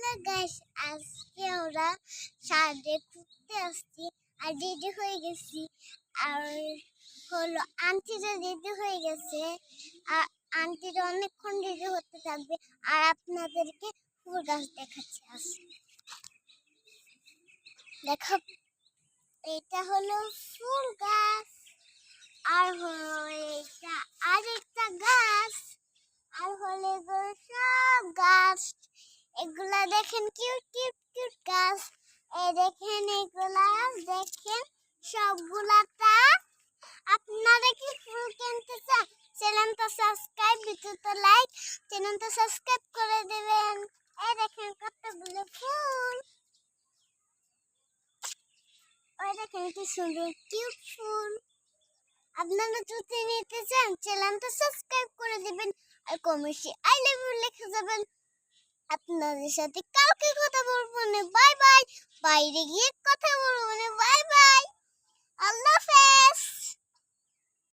Hello guys, আজকে আমরা সাড়ে ঘুরতে আসছি আর রেডি হয়ে গেছি। আর হলো আন্টিরা রেডি হয়ে গেছে আর আন্টিরা অনেকক্ষণ রেডি হতে থাকবে। আর আপনাদেরকে ফুল গাছ দেখাচ্ছি। দেখো, এটা হলো ফুল গাছ। আর হলো এটা আরেকটা গাছ। আর হলো এগুলো সব গাছ। এগুলা দেখেন, কিউট কিউট কিউট গাছ। এই দেখেন, এগুলা দেখেন সবগুলাটা। আপনারা কি ফুল কিনতে চান? চ্যানেলটা সাবস্ক্রাইব, ভিডিওটা লাইক, চ্যানেলটা সাবস্ক্রাইব করে দেবেন। এই দেখেন কতগুলো ফুল। ওই দেখেন কি সুন্দর কিউট ফুল। আপনারা যদি নিতে চান চ্যানেলটা সাবস্ক্রাইব করে দিবেন আর কমেন্টে আই লাভ ইউ লিখে যাবেন। আপনাদের সাথে কালকে কথা বলবো না। Bye bye. বাইরে গিয়ে কথা বলবো।